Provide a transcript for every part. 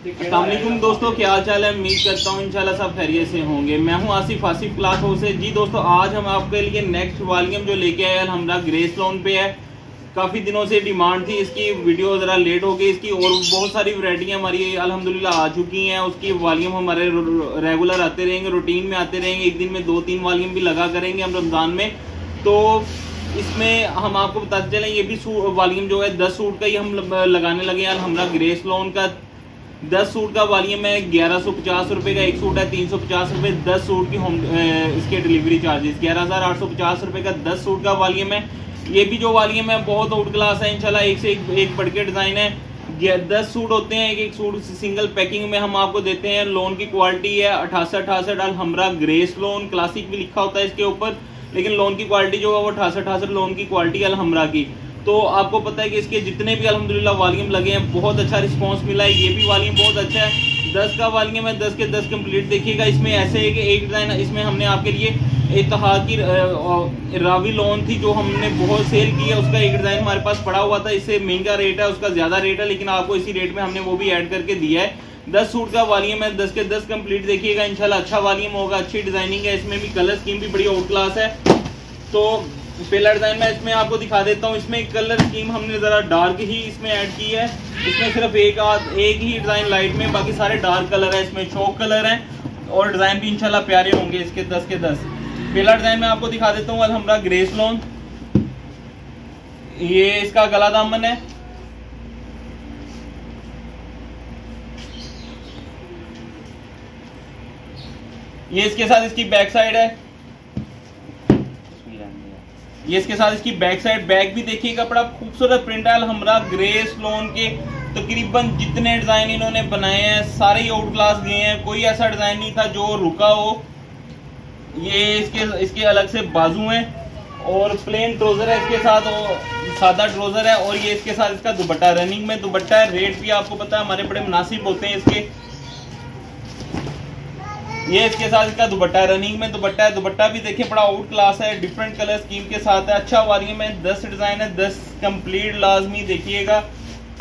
अस्सलाम वालेकुम दोस्तों, क्या हाल चाल है। उम्मीद करता हूँ इंशाल्लाह सब खैरियत से होंगे। मैं हूँ आसिफ क्लास हाउस से। जी दोस्तों, आज हम आपके लिए नेक्स्ट वॉल्यूम जो लेके आए हमारा ग्रेस लोन पे है। काफ़ी दिनों से डिमांड थी इसकी, वीडियो ज़रा लेट हो गई इसकी, और बहुत सारी वैरायटियाँ हमारी अल्हम्दुलिल्लाह आ चुकी हैं। उसकी वॉल्यूम हमारे रेगुलर आते रहेंगे, रूटीन में आते रहेंगे। एक दिन में 2-3 वॉल्यूम भी लगा करेंगे हम रमज़ान में। तो इसमें हम आपको बताते चलें, ये भी वॉल्यूम जो है 10 सूट का ही हम लगाने लगे हैं। हमारा ग्रेस लोन का 10 सूट का वॉल्यूम है 1150 रुपये का एक सूट है, 350 रुपये 10 सूट की होम इसके डिलीवरी चार्जेस, 11,850 रुपये का 10 सूट का वॉल्यूम है। ये भी जो वॉल्यूम है बहुत आउट क्लास है इंशाल्लाह, एक से एक बढ़ के डिज़ाइन है। 10 सूट होते हैं, एक सूट सिंगल पैकिंग में हम आपको देते हैं। लोन की क्वालिटी है 68 अलहमरा ग्रेस लोन, क्लासिक भी लिखा होता है इसके ऊपर, लेकिन लोन की क्वालिटी जो है वो 68 लोन की क्वालिटी अलहमरा की। तो आपको पता है कि इसके जितने भी अल्हम्दुलिल्लाह वॉल्यूम लगे हैं बहुत अच्छा रिस्पांस मिला है। ये भी वॉल्यूम बहुत अच्छा है, 10 का वॉल्यूम है, 10 के 10 कंप्लीट। देखिएगा इसमें ऐसे है कि एक डिज़ाइन इसमें हमने आपके लिए इत्तेहाद की रावी लोन थी जो हमने बहुत सेल की है, उसका एक डिज़ाइन हमारे पास पड़ा हुआ था। इससे महंगा रेट है, उसका ज़्यादा रेट है, लेकिन आपको इसी रेट में हमने वो भी ऐड करके दिया है। 10 सूट का वॉल्यूम है, 10 के 10 कंप्लीट। देखिएगा इंशाल्लाह अच्छा वॉल्यूम होगा, अच्छी डिज़ाइनिंग है। इसमें भी कलर स्कीम भी बड़ी आउट क्लास है। तो पहला डिज़ाइन मैं इसमें आपको दिखा देता हूँ। इसमें कलर स्कीम हमने ज़रा डार्क ही इसमें ऐड की है। इसमें सिर्फ एक ही डिज़ाइन लाइट में, बाकी सारे डार्क कलर है। इसमें चौक कलर है और डिज़ाइन भी इंशाल्लाह प्यारे होंगे इसके 10 के 10। पहला डिज़ाइन मैं आपको दिखा देता हूँ अलहमरा ग्रेस लोन। ये इसका गला दामन है, ये इसके साथ इसकी बैक साइड है, ये इसके साथ इसकी बैक साइड। बैक भी देखिएगा बड़ा खूबसूरत प्रिंट है अलहमरा ग्रेस लोन के। तकरीबन जितने डिज़ाइन इन्होंने बनाए हैं सारे ही आउट क्लास गए हैं, कोई ऐसा डिज़ाइन नहीं था जो रुका हो। ये इसके अलग से बाजू हैं और प्लेन ट्रोज़र है इसके साथ, और सादा ट्रोज़र है। और ये इसके साथ इसका दुपट्टा रनिंग में दुपट्टा है। रेट भी आपको पता है हमारे बड़े मुनासिब होते हैं इसके। ये इसके साथ इसका दुपट्टा है, रनिंग में दुपट्टा है। दुपट्टा भी देखिए बड़ा आउट क्लास है, डिफरेंट कलर स्कीम के साथ है। अच्छा वॉल्यूम है, 10 डिज़ाइन है, 10 कंप्लीट। लाजमी देखिएगा,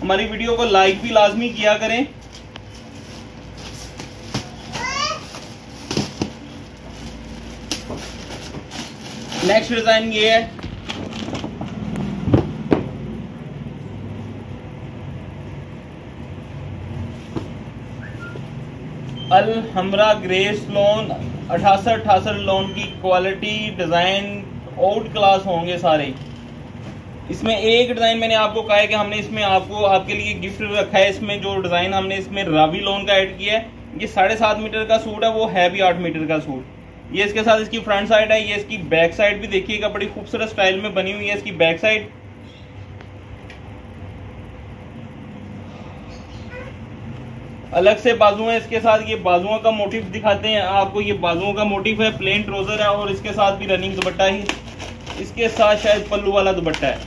हमारी वीडियो को लाइक भी लाजमी किया करें। नेक्स्ट डिज़ाइन ये है, अलहमरा ग्रेस लोन 68 लोन की क्वालिटी। डिज़ाइन आउट क्लास होंगे सारे। इसमें एक डिज़ाइन मैंने आपको कहा है कि हमने इसमें आपको आपके लिए गिफ्ट रखा है। इसमें जो डिज़ाइन हमने इसमें रावी लोन का ऐड किया है, ये 7.5 मीटर का सूट है, वो है भी 8 मीटर का सूट। ये इसके साथ इसकी फ्रंट साइड है। ये इसकी बैक साइड भी देखिएगा बड़ी खूबसूरत स्टाइल में बनी हुई है इसकी बैक साइड। अलग से बाजू है इसके साथ। ये बाजुओं का मोटिव दिखाते हैं आपको, ये बाजुओं का मोटिव है। प्लेन ट्राउजर है और इसके साथ भी रनिंग दुपट्टा ही, इसके साथ शायद पल्लू वाला दुपट्टा है।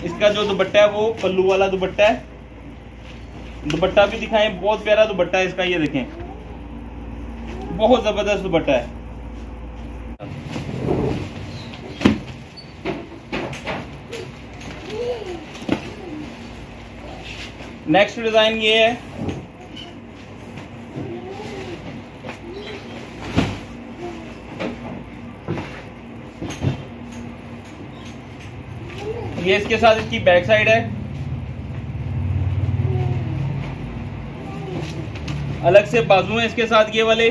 इसका जो दुपट्टा है वो पल्लू वाला दुपट्टा है। दुपट्टा भी दिखाएं, बहुत प्यारा दुपट्टा है इसका, ये देखें बहुत जबरदस्त दुपट्टा है। नेक्स्ट डिजाइन ये है, ये इसके साथ इसकी बैक साइड है। अलग से बाजू है इसके साथ ये वाले।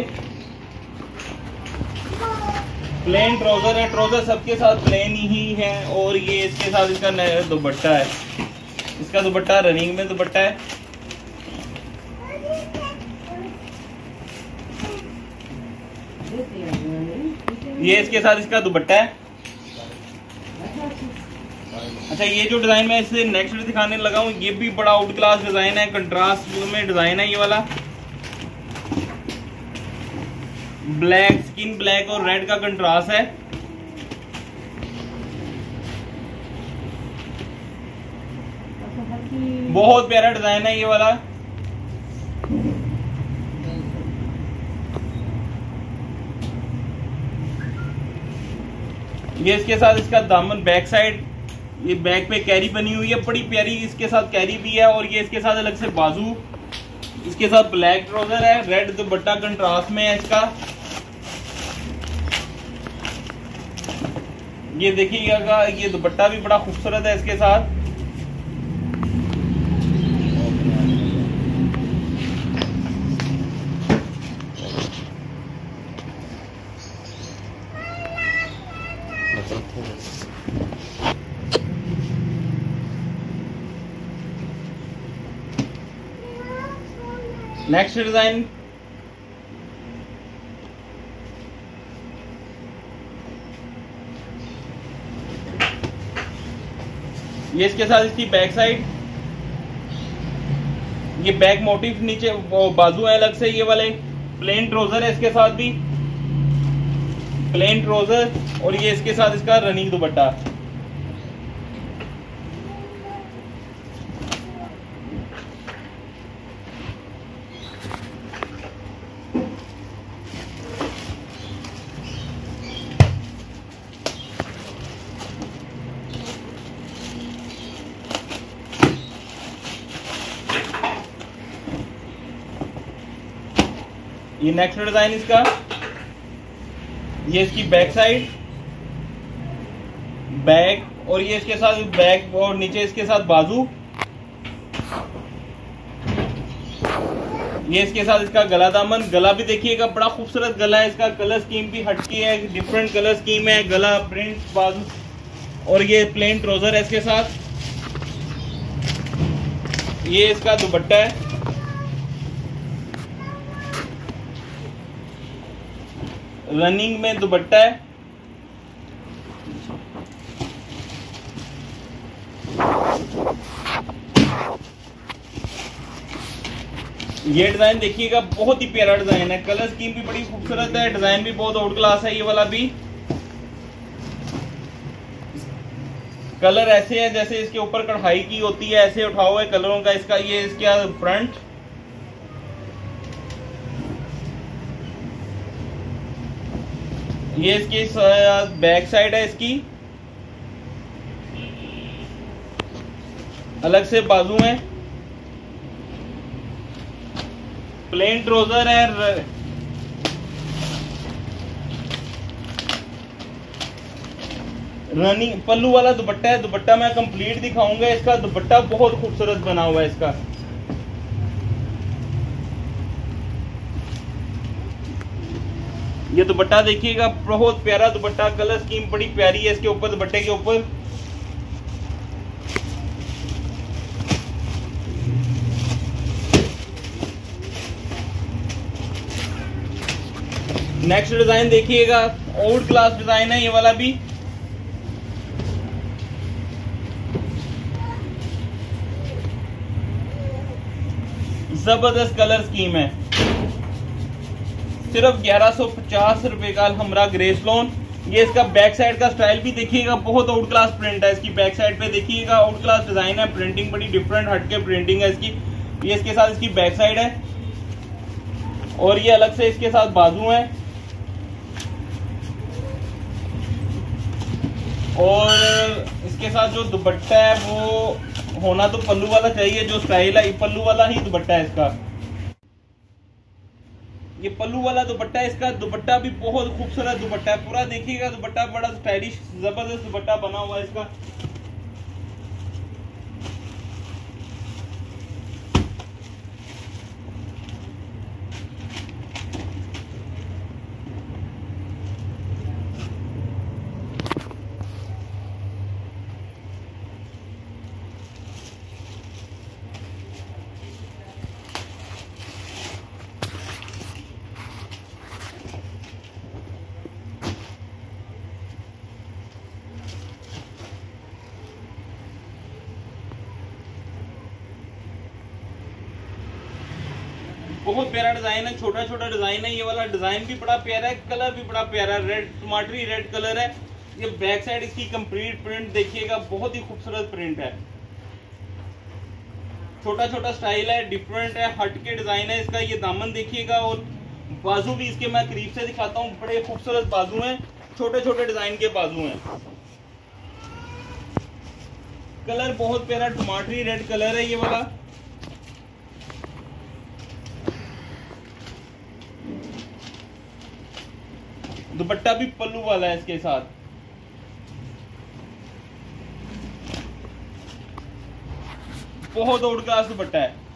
प्लेन ट्राउजर है, ट्राउजर सबके साथ प्लेन ही है। और ये इसके साथ इसका दुपट्टा है, इसका दुपट्टा रनिंग में दुपट्टा है। ये इसके साथ इसका दुपट्टा है। अच्छा, ये जो डिजाइन मैं इससे नेक्स्ट दिखाने लगा हूँ, ये भी बड़ा आउट क्लास डिजाइन है, कंट्रास्ट में डिजाइन है। ये वाला ब्लैक, स्किन ब्लैक और रेड का कंट्रास्ट है। बहुत प्यारा डिजाइन है ये वाला। ये इसके साथ इसका दामन बैक साइड, ये बैक पे कैरी बनी हुई है, बड़ी प्यारी इसके साथ कैरी भी है। और ये इसके साथ अलग से बाजू, इसके साथ ब्लैक ट्राउजर है, रेड दुपट्टा कंट्रास्ट में है इसका। ये देखिएगा ये दुपट्टा भी बड़ा खूबसूरत है इसके साथ। नेक्स्ट डिजाइन ये इसके साथ इसकी बैक साइड, ये बैक मोटिव नीचे बाजू है अलग से, ये वाले प्लेन ट्राउजर है इसके साथ भी, प्लेन ट्राउजर, और ये इसके साथ इसका रनिंग दुपट्टा। ये नेक्स्ट डिजाइन इसका, ये इसकी बैक साइड, बैक, और ये इसके साथ बैक और नीचे इसके साथ बाजू, ये इसके साथ इसका गला दामन। गला भी देखिएगा बड़ा खूबसूरत गला है इसका, कलर स्कीम भी हटकी है, डिफरेंट कलर स्कीम है, गला प्रिंट बाजू, और ये प्लेन ट्राउजर है इसके साथ। ये इसका दुपट्टा है, रनिंग में दुपट्टा है। ये डिजाइन देखिएगा बहुत ही प्यारा डिजाइन है, कलर स्कीम भी बड़ी खूबसूरत है, डिजाइन भी बहुत आउट क्लास है। ये वाला भी कलर ऐसे है जैसे इसके ऊपर कढ़ाई की होती है, ऐसे उठा हुआ है कलरों का इसका। ये इसका फ्रंट, ये इसकी बैक साइड है इसकी, अलग से बाजू में, प्लेन ट्राउजर है, रनिंग पल्लू वाला दुपट्टा है। दुपट्टा मैं कंप्लीट दिखाऊंगा, इसका दुपट्टा बहुत खूबसूरत बना हुआ है इसका। ये दुपट्टा देखिएगा बहुत प्यारा दुपट्टा, कलर स्कीम बड़ी प्यारी है इसके ऊपर, दुपट्टे के ऊपर। नेक्स्ट डिजाइन देखिएगा, ओल्ड क्लास डिजाइन है ये वाला भी। जबरदस्त कलर स्कीम है, सिर्फ 1150 रुपए का हमरा ग्रेस लोन। ये इसका बैक साइड का स्टाइल भी देखिएगा बहुत आउट क्लास प्रिंट है इसकी, बैक साइड पे देखिएगा आउट क्लास डिजाइन है, प्रिंटिंग बड़ी डिफरेंट हटके प्रिंटिंग है इसकी। ये इसके साथ इसकी बैक साइड है, और ये अलग से इसके साथ बाजू है, और इसके साथ जो दुपट्टा है वो होना तो पल्लू वाला चाहिए, जो स्टाइल है पल्लू वाला ही दुपट्टा है इसका। ये पल्लू वाला दुपट्टा है इसका, दुपट्टा भी बहुत खूबसूरत दुपट्टा है, पूरा देखिएगा दुपट्टा बड़ा स्टाइलिश जबरदस्त दुपट्टा बना हुआ है इसका। बहुत प्यारा डिजाइन है, छोटा छोटा डिजाइन है। ये वाला डिजाइन भी बड़ा प्यारा है, कलर भी बड़ा प्यारा है, रेड टमाटरी रेड कलर है। ये बैक साइड इसकी कंप्लीट प्रिंट देखिएगा बहुत ही खूबसूरत प्रिंट है, छोटा छोटा स्टाइल है, डिफरेंट है, हटके डिजाइन है इसका। ये दामन देखिएगा, और बाजू भी इसके मैं करीब से दिखाता हूँ, बड़े खूबसूरत बाजू हैं, छोटे छोटे डिजाइन के बाजू हैं। कलर बहुत प्यारा टमाटरी रेड कलर है ये वाला। दुपट्टा भी पल्लू वाला है इसके साथ। बहुत वर्ल्ड क्लास दुपट्टा है।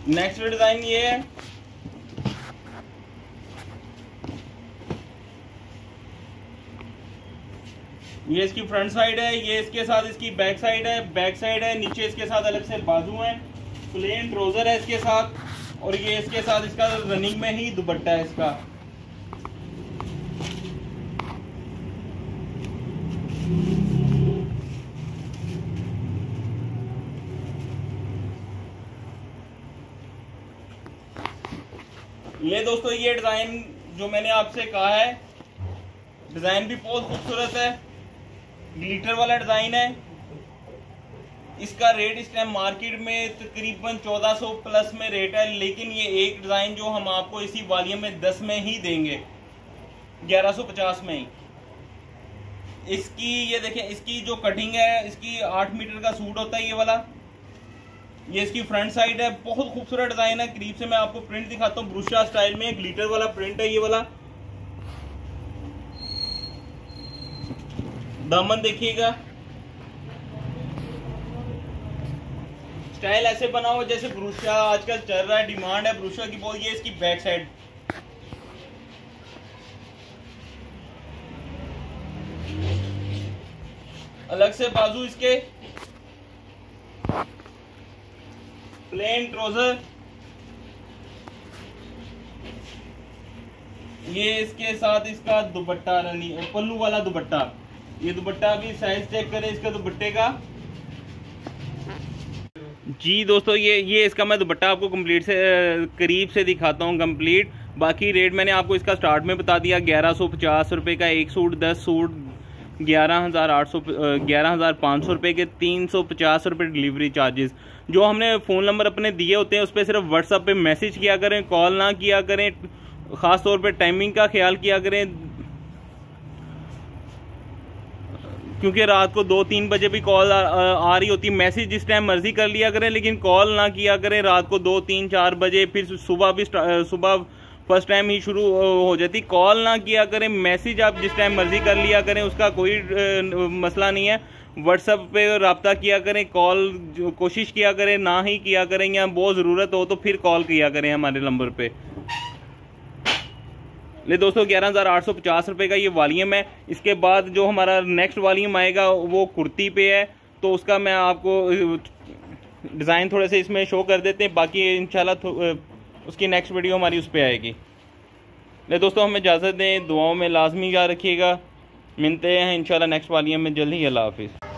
नेक्स्ट डिजाइन ये है, ये इसकी फ्रंट साइड है, ये इसके साथ इसकी बैक साइड है, नीचे इसके साथ अलग से बाजू है, प्लेन ट्राउजर है इसके साथ, और ये इसके साथ इसका रनिंग में ही दुपट्टा है इसका। ये दोस्तों ये डिजाइन जो मैंने आपसे कहा है, डिजाइन भी बहुत खूबसूरत है, ग्लिटर वाला डिजाइन है। इसका रेट इस टाइम मार्केट में तकरीबन 1400 प्लस में रेट है, लेकिन ये एक डिजाइन जो हम आपको इसी वॉल्यूम में 10 में ही देंगे, 1150 में ही। इसकी ये देखें, इसकी जो कटिंग है, इसकी 8 मीटर का सूट होता है ये वाला। ये इसकी फ्रंट साइड है, बहुत खूबसूरत डिजाइन है। करीब से मैं आपको प्रिंट दिखाता हूँ, ब्रुशा स्टाइल में ग्लिटर वाला प्रिंट है ये वाला। दामन देखिएगा, स्टाइल ऐसे बना हो जैसे ब्रुशा आजकल चल रहा है, डिमांड है ब्रुशा की बहुत। ये इसकी बैक साइड, अलग से बाजू इसके, प्लेन ट्राउजर, ये इसके साथ इसका दुपट्टा पल्लू वाला दुपट्टा। ये दुपट्टा भी साइज चेक करें इसका दुपट्टे का। जी दोस्तों ये इसका मैं दुपट्टा आपको कंप्लीट से करीब से दिखाता हूँ कंप्लीट। बाकी रेट मैंने आपको इसका स्टार्ट में बता दिया, 1150 रुपये का एक सूट, 10 सूट 11,500 रुपये के, 350 रुपये डिलीवरी चार्जेस। जो हमने फ़ोन नंबर अपने दिए होते हैं उस पर सिर्फ व्हाट्सएप पे मैसेज किया करें, कॉल ना किया करें। ख़ास तौर पे टाइमिंग का ख्याल किया करें, क्योंकि रात को 2-3 बजे भी कॉल आ रही होती है। मैसेज जिस टाइम मर्जी कर लिया करें, लेकिन कॉल ना किया करें रात को 2-3-4 बजे। फिर सुबह फर्स्ट टाइम ही शुरू हो जाती, कॉल ना किया करें। मैसेज आप जिस टाइम मर्जी कर लिया करें, उसका कोई मसला नहीं है। व्हाट्सएप पे रब्ता किया करें, कॉल कोशिश किया करें ना ही किया करें, या बहुत ज़रूरत हो तो फिर कॉल किया करें हमारे नंबर पे। ले दोस्तों 11,850 रुपये का ये वॉल्यूम है। इसके बाद जो हमारा नेक्स्ट वॉल्यूम आएगा वो कुर्ती पे है, तो उसका मैं आपको डिज़ाइन थोड़े से इसमें शो कर देते हैं। बाकी इंशाल्लाह उसकी नेक्स्ट वीडियो हमारी उस पर आएगी। ले दोस्तों हमें इजाज़त दें, दुआओं में लाजमी याद रखिएगा। मिलते हैं इंशाल्लाह नेक्स्ट वॉल्यूम में जल्द ही। अल्लाह हाफिज़।